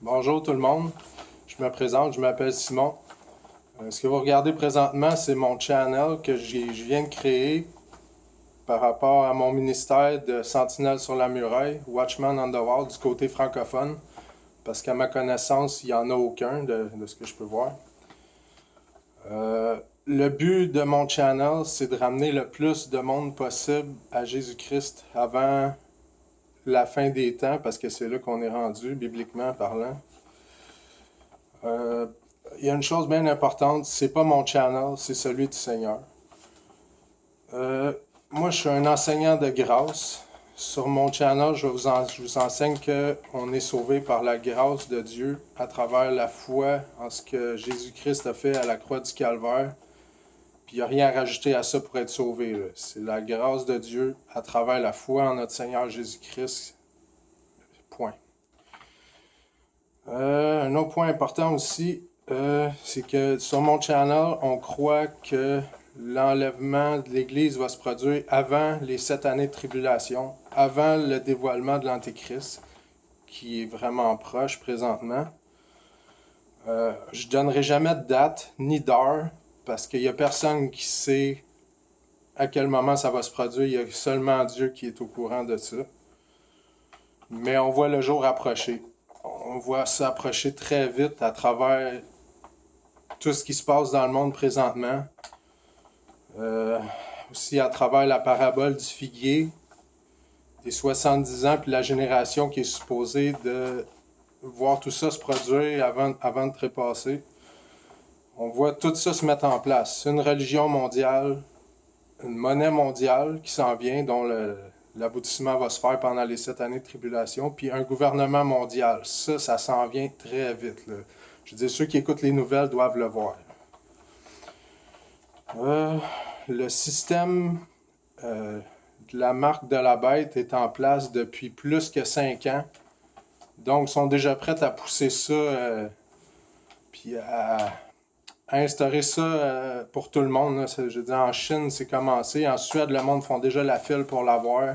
Bonjour tout le monde, je me présente, je m'appelle Simon. Ce que vous regardez présentement, c'est mon channel que je viens de créer par rapport à mon ministère de Sentinelle sur la muraille, Watchman on the Wall du côté francophone, parce qu'à ma connaissance, il n'y en a aucun de ce que je peux voir. Le but de mon channel, c'est de ramener le plus de monde possible à Jésus-Christ avant la fin des temps, parce que c'est là qu'on est rendu, bibliquement parlant. Il y a une chose bien importante, c'est pas mon channel, c'est celui du Seigneur. Moi, je suis un enseignant de grâce. Sur mon channel, je vous enseigne qu'on est sauvé par la grâce de Dieu à travers la foi en ce que Jésus-Christ a fait à la croix du Calvaire. Puis il n'y a rien à rajouter à ça pour être sauvé. C'est la grâce de Dieu à travers la foi en notre Seigneur Jésus-Christ. Point. Un autre point important aussi, c'est que sur mon channel, on croit que l'enlèvement de l'Église va se produire avant les 7 années de tribulation, avant le dévoilement de l'Antéchrist, qui est vraiment proche présentement. Je ne donnerai jamais de date ni d'heure, parce qu'il n'y a personne qui sait à quel moment ça va se produire. Il y a seulement Dieu qui est au courant de ça. Mais on voit le jour approcher. On voit ça approcher très vite à travers tout ce qui se passe dans le monde présentement. Aussi à travers la parabole du figuier, des 70 ans, puis la génération qui est supposée de voir tout ça se produire avant de trépasser. On voit tout ça se mettre en place. Une religion mondiale, une monnaie mondiale qui s'en vient, dont l'aboutissement va se faire pendant les 7 années de tribulation, puis un gouvernement mondial. Ça s'en vient très vite. Là. Je veux dire, ceux qui écoutent les nouvelles doivent le voir. Le système de la marque de la bête est en place depuis plus que 5 ans. Donc, ils sont déjà prêts à pousser ça, puis à instaurer ça pour tout le monde. Là. Je veux dire, en Chine, c'est commencé. En Suède, le monde font déjà la file pour l'avoir.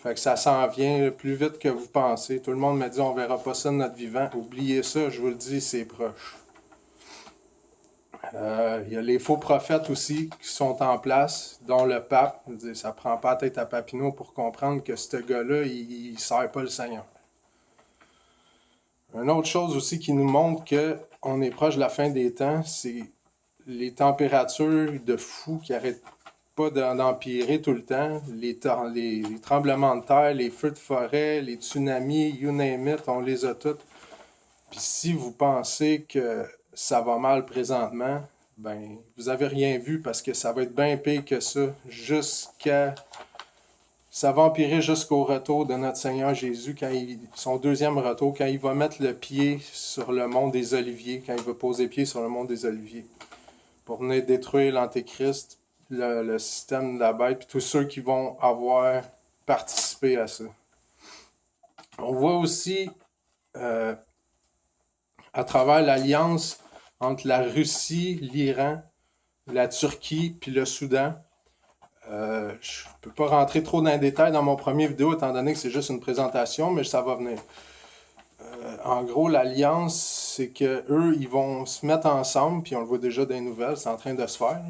Fait que ça s'en vient plus vite que vous pensez. Tout le monde me dit on verra pas ça de notre vivant. Oubliez ça, je vous le dis, c'est proche. Il y a les faux prophètes aussi qui sont en place, dont le pape. Je veux dire, ça prend pas la tête à Papineau pour comprendre que ce gars-là, il ne sert pas le Seigneur. Une autre chose aussi qui nous montre qu'on est proche de la fin des temps, c'est les températures de fou qui n'arrêtent pas d'empirer tout le temps. Les tremblements de terre, les feux de forêt, les tsunamis, you name it, on les a toutes. Puis si vous pensez que ça va mal présentement, ben vous avez rien vu parce que ça va être bien pire que ça ça va empirer jusqu'au retour de notre Seigneur Jésus, son deuxième retour, quand il va mettre le pied sur le mont des Oliviers, quand il va poser pied sur le mont des Oliviers, pour venir détruire l'Antéchrist, le système de la bête, puis tous ceux qui vont avoir participé à ça. On voit aussi, à travers l'alliance entre la Russie, l'Iran, la Turquie, puis le Soudan, je ne peux pas rentrer trop dans les détails dans mon premier vidéo, étant donné que c'est juste une présentation, mais ça va venir. En gros, l'alliance, c'est qu'eux, ils vont se mettre ensemble, puis on le voit déjà dans les nouvelles, c'est en train de se faire.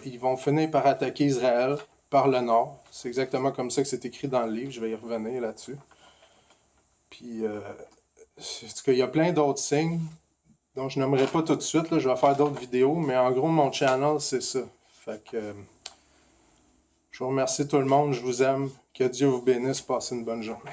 Ils vont finir par attaquer Israël par le nord. C'est exactement comme ça que c'est écrit dans le livre, je vais y revenir là-dessus. Puis, il y a plein d'autres signes, dont je n'aimerais pas tout de suite, là, je vais faire d'autres vidéos, mais en gros, mon channel, c'est ça. Fait que... je vous remercie tout le monde, je vous aime, que Dieu vous bénisse, passez une bonne journée.